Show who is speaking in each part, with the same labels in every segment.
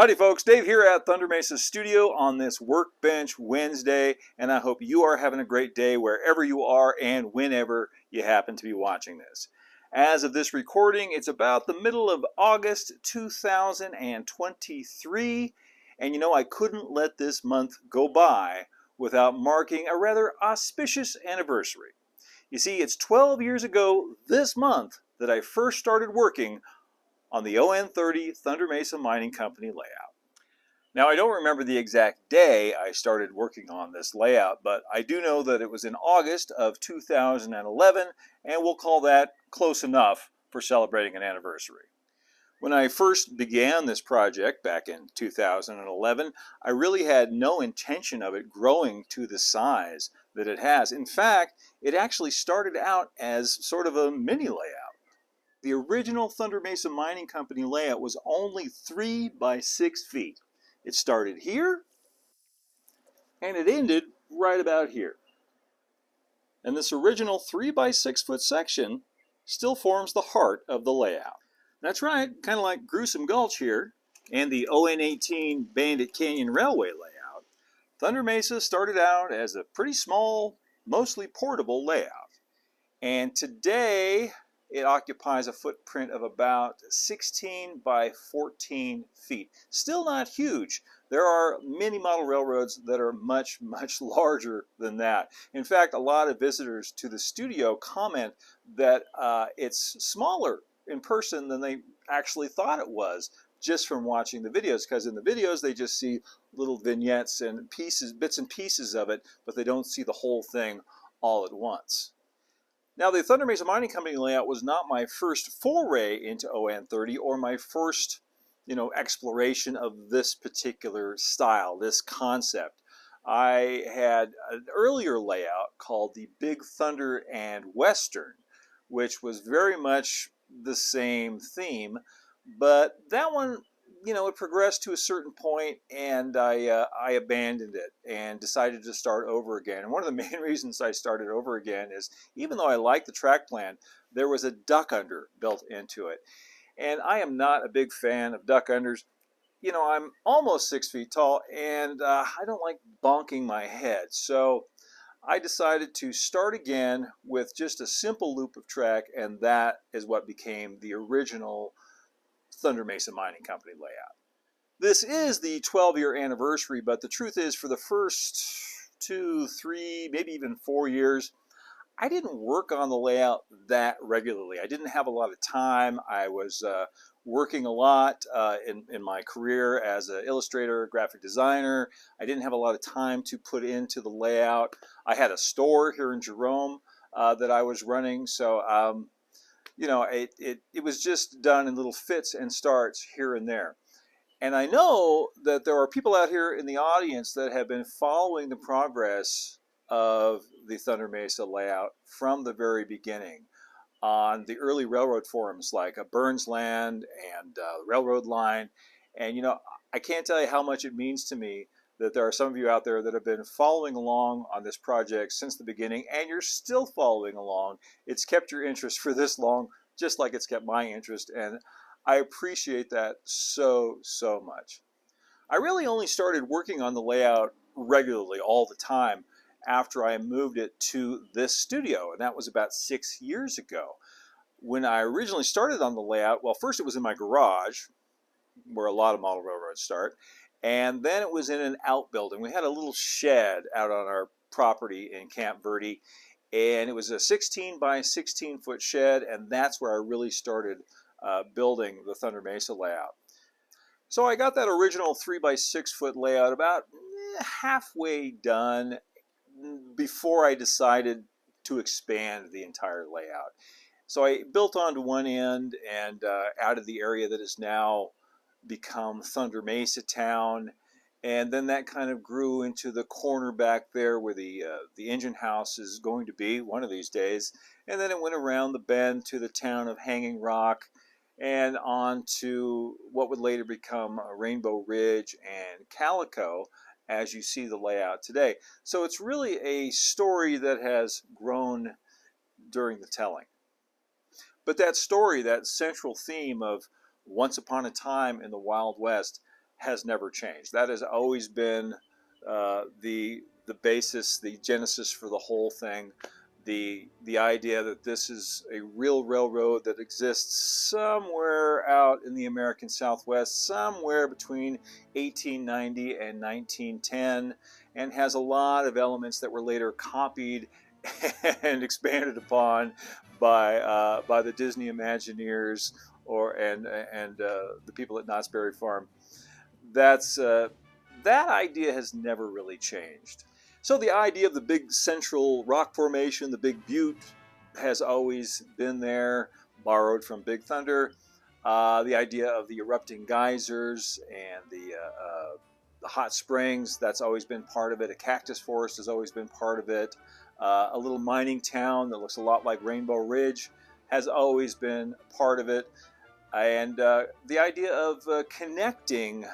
Speaker 1: Howdy folks, Dave here at Thunder Mesa Studio on this Workbench Wednesday, and I hope you are having a great day wherever you are and whenever you happen to be watching this. As of this recording, it's about the middle of August 2023, and you know, I couldn't let this month go by without marking a rather auspicious anniversary. You see, it's 12 years ago this month that I first started working on the ON30 Thunder Mesa Mining Company layout. Now, I don't remember the exact day I started working on this layout, but I do know that it was in August of 2011, and we'll call that close enough for celebrating an anniversary. When I first began this project back in 2011, I really had no intention of it growing to the size that it has. In fact, it actually started out as sort of a mini layout. The original Thunder Mesa Mining Company layout was only 3 by 6 feet. It started here, and it ended right about here. And this original 3 by 6 foot section still forms the heart of the layout. That's right, kind of like Gruesome Gulch here, and the ON18 Bandit Canyon Railway layout. Thunder Mesa started out as a pretty small, mostly portable layout. And today, it occupies a footprint of about 16 by 14 feet. Still not huge. There are many model railroads that are much, much larger than that. In fact, a lot of visitors to the studio comment that it's smaller in person than they actually thought it was just from watching the videos, because in the videos they just see little vignettes and pieces, bits and pieces of it, but they don't see the whole thing all at once. Now, the Thunder Mesa Mining Company layout was not my first foray into ON30 or my first, exploration of this particular style, this concept. I had an earlier layout called the Big Thunder and Western, which was very much the same theme, but that one, it progressed to a certain point, and I abandoned it and decided to start over again. And one of the main reasons I started over again is, even though I liked the track plan, there was a duck under built into it. And I am not a big fan of duck unders. I'm almost 6 feet tall, and I don't like bonking my head. So I decided to start again with just a simple loop of track, and that is what became the original Thunder Mesa Mining Company layout. This is the 12-year anniversary, but the truth is, for the first 2, 3, maybe even 4 years, I didn't work on the layout that regularly. I didn't have a lot of time. I was working a lot in my career as an illustrator, graphic designer. I didn't have a lot of time to put into the layout. I had a store here in Jerome that I was running, so it was just done in little fits and starts here and there. And I know that there are people out here in the audience that have been following the progress of the Thunder Mesa layout from the very beginning on the early railroad forums like Burns Land and Railroad Line. And I can't tell you how much it means to me that there are some of you out there that have been following along on this project since the beginning, and you're still following along. It's kept your interest for this long, just like it's kept my interest, and I appreciate that so, so much. I really only started working on the layout regularly all the time after I moved it to this studio, and that was about 6 years ago. When I originally started on the layout, well, first it was in my garage, where a lot of model railroads start, and then it was in an outbuilding. We had a little shed out on our property in Camp Verde, and it was a 16 by 16 foot shed, and that's where I really started building the Thunder Mesa layout. So I got that original 3 by 6 foot layout about halfway done before I decided to expand the entire layout. So I built onto one end and out of the area that has now become Thunder Mesa Town, and then that kind of grew into the corner back there where the engine house is going to be one of these days, and then it went around the bend to the town of Hanging Rock and on to what would later become Rainbow Ridge and Calico, as you see the layout today. So it's really a story that has grown during the telling. But that story, that central theme of once upon a time in the Wild West, has never changed. That has always been the basis, the genesis for the whole thing. The idea that this is a real railroad that exists somewhere out in the American Southwest, somewhere between 1890 and 1910, and has a lot of elements that were later copied and expanded upon by the Disney Imagineers and the people at Knott's Berry Farm. That idea has never really changed. So the idea of the big central rock formation, the Big Butte, has always been there, borrowed from Big Thunder. The idea of the erupting geysers and the hot springs, that's always been part of it. A cactus forest has always been part of it. A little mining town that looks a lot like Rainbow Ridge has always been part of it. And the idea of connecting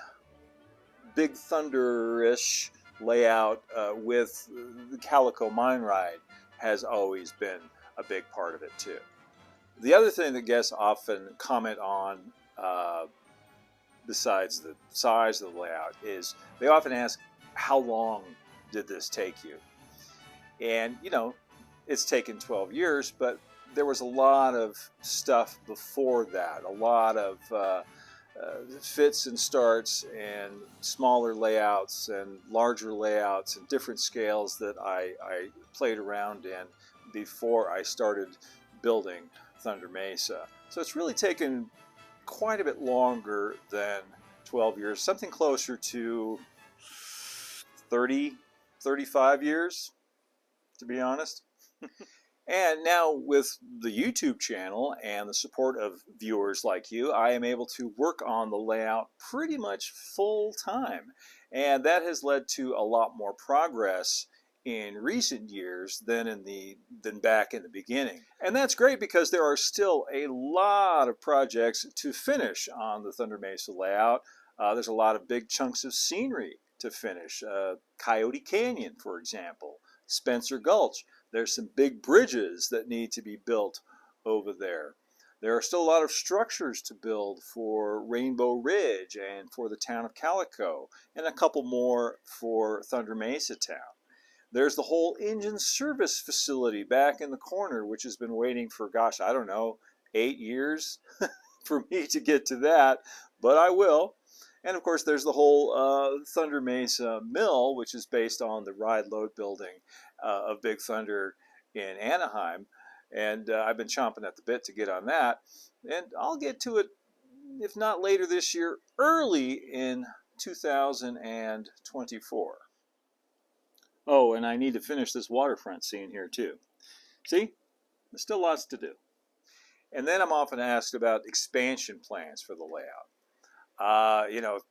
Speaker 1: Big Thunder-ish layout with the Calico Mine Ride has always been a big part of it too. The other thing that guests often comment on, besides the size of the layout, is they often ask, how long did this take you? And, you know, it's taken 12 years, but there was a lot of stuff before that, a lot of fits and starts and smaller layouts and larger layouts and different scales that I played around in before I started building Thunder Mesa. So it's really taken quite a bit longer than 12 years, something closer to 30, 35 years, to be honest. And now with the YouTube channel and the support of viewers like you, I am able to work on the layout pretty much full time. And that has led to a lot more progress in recent years than back in the beginning. And that's great because there are still a lot of projects to finish on the Thunder Mesa layout. There's a lot of big chunks of scenery to finish. Coyote Canyon, for example, Spencer Gulch. There's some big bridges that need to be built over there. There are still a lot of structures to build for Rainbow Ridge and for the town of Calico, and a couple more for Thunder Mesa Town. There's the whole engine service facility back in the corner, which has been waiting for, gosh, I don't know, 8 years for me to get to that, but I will. And of course, there's the whole Thunder Mesa Mill, which is based on the ride load building of Big Thunder in Anaheim. And I've been chomping at the bit to get on that. And I'll get to it, if not later this year, early in 2024. Oh, and I need to finish this waterfront scene here too. See, there's still lots to do. And then I'm often asked about expansion plans for the layout.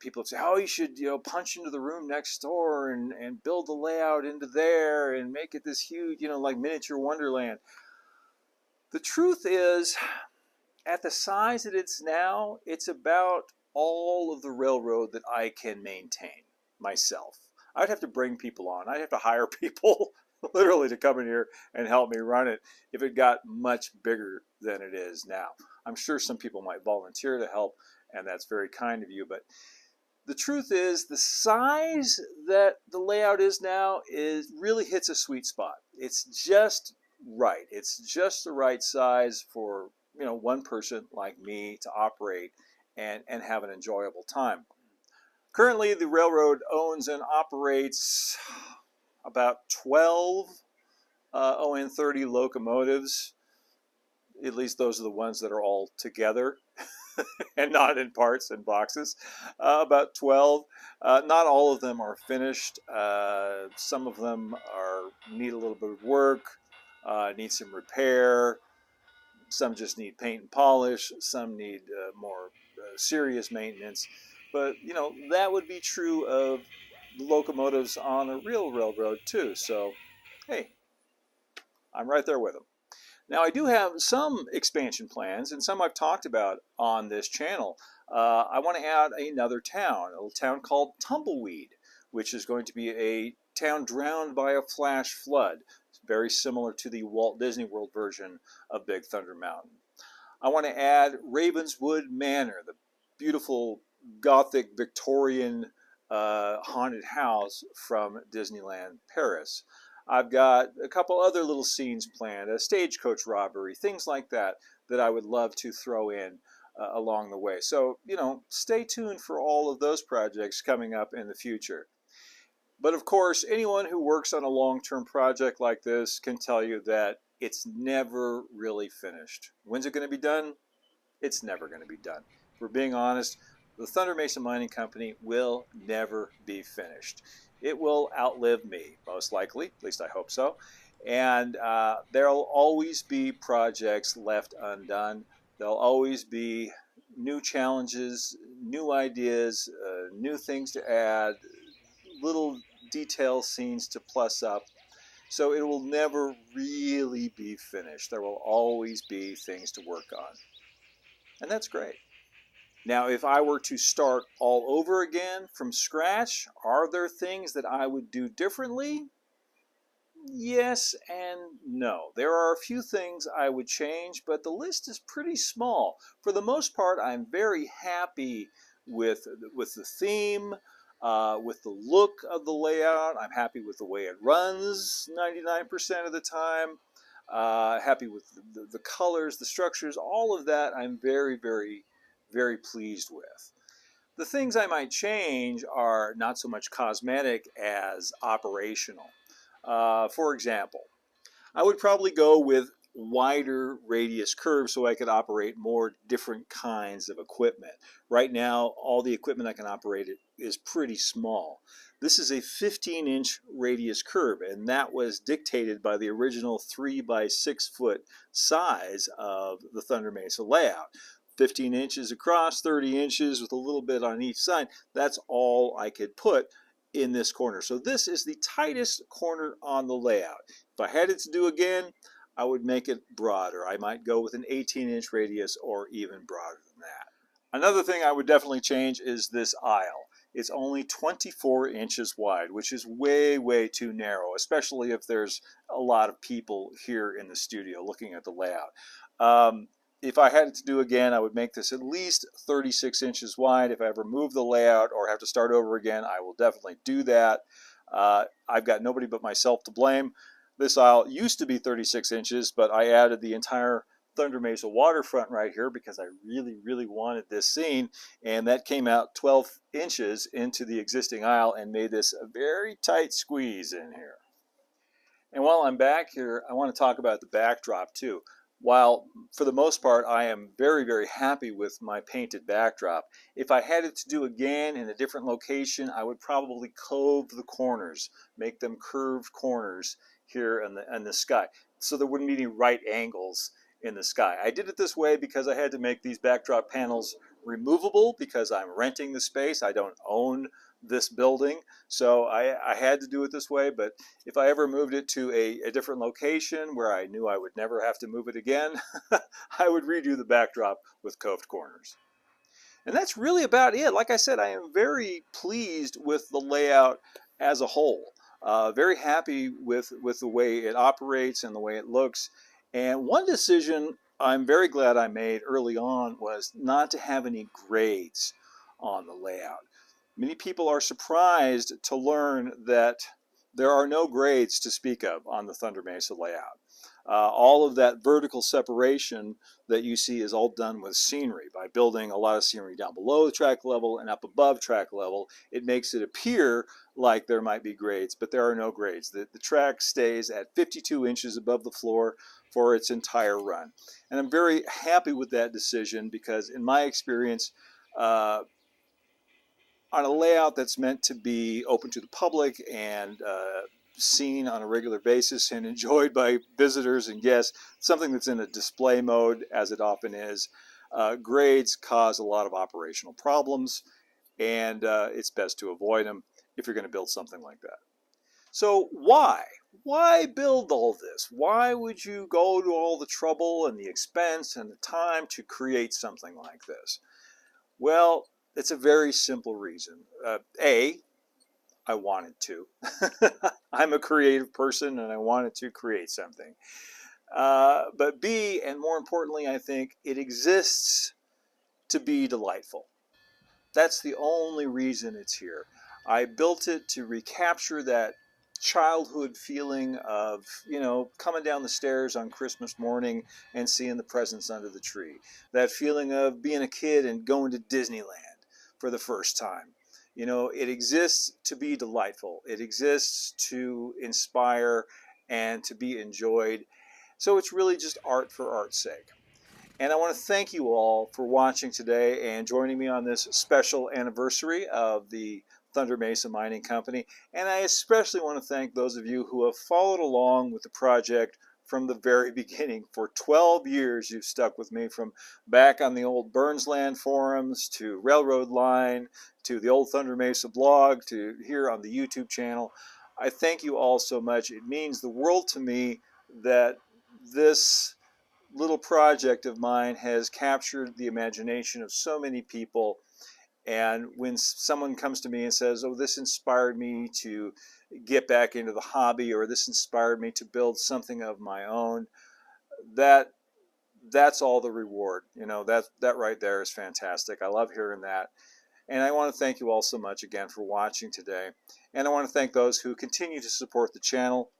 Speaker 1: People say, oh, you should, punch into the room next door and build the layout into there and make it this huge, like miniature Wonderland. The truth is, at the size that it's now, it's about all of the railroad that I can maintain myself. I'd have to bring people on. I'd have to hire people literally to come in here and help me run it if it got much bigger than it is now. I'm sure some people might volunteer to help, and that's very kind of you, but the truth is the size that the layout is now really hits a sweet spot. It's just right. It's just the right size for one person like me to operate and have an enjoyable time. Currently, the railroad owns and operates about 12 ON30 locomotives. At least those are the ones that are all together and not in parts and boxes. About 12. Not all of them are finished. Some of them need a little bit of work, need some repair. Some just need paint and polish. Some need more serious maintenance. But, that would be true of locomotives on a real railroad too. So, hey, I'm right there with them. Now, I do have some expansion plans, and some I've talked about on this channel. I want to add another town, a little town called Tumbleweed, which is going to be a town drowned by a flash flood. It's very similar to the Walt Disney World version of Big Thunder Mountain. I want to add Ravenswood Manor, the beautiful Gothic Victorian haunted house from Disneyland Paris. I've got a couple other little scenes planned, a stagecoach robbery, things like that, that I would love to throw in along the way. So, stay tuned for all of those projects coming up in the future. But of course, anyone who works on a long-term project like this can tell you that it's never really finished. When's it going to be done? It's never going to be done. If we're being honest, the Thunder Mesa Mining Company will never be finished. It will outlive me, most likely, at least I hope so. And there'll always be projects left undone. There'll always be new challenges, new ideas, new things to add, little detail scenes to plus up. So it will never really be finished. There will always be things to work on. And that's great. Now, if I were to start all over again from scratch, are there things that I would do differently? Yes and no. There are a few things I would change, but the list is pretty small. For the most part, I'm very happy with the theme, with the look of the layout. I'm happy with the way it runs 99% of the time. Happy with the colors, the structures, all of that I'm very, very, very pleased with. The things I might change are not so much cosmetic as operational. For example, I would probably go with wider radius curves so I could operate more different kinds of equipment. Right now, all the equipment I can operate is pretty small. This is a 15-inch radius curve, and that was dictated by the original 3 by 6 foot size of the Thunder Mesa layout. 15 inches across, 30 inches with a little bit on each side. That's all I could put in this corner. So this is the tightest corner on the layout. If I had it to do again, I would make it broader. I might go with an 18-inch radius or even broader than that. Another thing I would definitely change is this aisle. It's only 24 inches wide, which is way, way too narrow, especially if there's a lot of people here in the studio looking at the layout. If I had it to do again, I would make this at least 36 inches wide. If I ever move the layout or have to start over again, I will definitely do that. I've got nobody but myself to blame. This aisle used to be 36 inches, but I added the entire Thunder Mesa waterfront right here because I really, really wanted this scene, and that came out 12 inches into the existing aisle and made this a very tight squeeze in here. And while I'm back here, I want to talk about the backdrop too. While for the most part I am very, very happy with my painted backdrop, if I had it to do again in a different location, I would probably cove the corners, make them curved corners here in the sky, so there wouldn't be any right angles in the sky. I did it this way because I had to make these backdrop panels removable because I'm renting the space. I don't own this building, so I had to do it this way. But if I ever moved it to a different location where I knew I would never have to move it again, I would redo the backdrop with coved corners. And that's really about it. Like I said, I am very pleased with the layout as a whole. Very happy with the way it operates and the way it looks. And one decision I'm very glad I made early on was not to have any grades on the layout. Many people are surprised to learn that there are no grades to speak of on the Thunder Mesa layout. All of that vertical separation that you see is all done with scenery. By building a lot of scenery down below the track level and up above track level, it makes it appear like there might be grades, but there are no grades. The track stays at 52 inches above the floor for its entire run. And I'm very happy with that decision because in my experience, on a layout that's meant to be open to the public and seen on a regular basis and enjoyed by visitors and guests, something that's in a display mode, as it often is, grades cause a lot of operational problems, and it's best to avoid them if you're going to build something like that. So why? Why build all this? Why would you go to all the trouble and the expense and the time to create something like this? Well, it's a very simple reason. A, I wanted to. I'm a creative person and I wanted to create something. But B, and more importantly, I think it exists to be delightful. That's the only reason it's here. I built it to recapture that childhood feeling of, coming down the stairs on Christmas morning and seeing the presents under the tree. That feeling of being a kid and going to Disneyland for the first time. It exists to be delightful. It exists to inspire and to be enjoyed. So it's really just art for art's sake. And I want to thank you all for watching today and joining me on this special anniversary of the Thunder Mesa Mining Company. And I especially want to thank those of you who have followed along with the project from the very beginning. For 12 years, you've stuck with me, from back on the old Burnsland forums to Railroad Line to the old Thunder Mesa blog to here on the YouTube channel. I thank you all so much. It means the world to me that this little project of mine has captured the imagination of so many people. And when someone comes to me and says, oh, this inspired me to get back into the hobby, or this inspired me to build something of my own, that's all the reward. That right there is fantastic. I love hearing that. And I want to thank you all so much again for watching today. And I want to thank those who continue to support the channel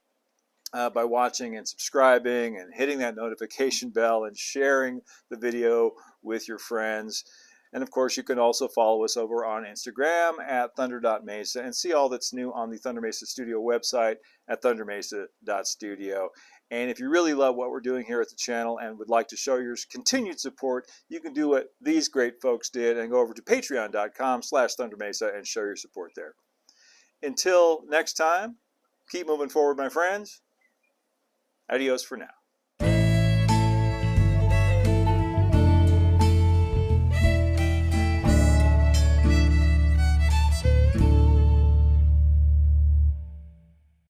Speaker 1: by watching and subscribing and hitting that notification bell and sharing the video with your friends. And of course, you can also follow us over on Instagram at thunder.mesa and see all that's new on the Thunder Mesa Studio website at thundermesa.studio. And if you really love what we're doing here at the channel and would like to show your continued support, you can do what these great folks did and go over to patreon.com/thundermesa and show your support there. Until next time, keep moving forward, my friends. Adios for now.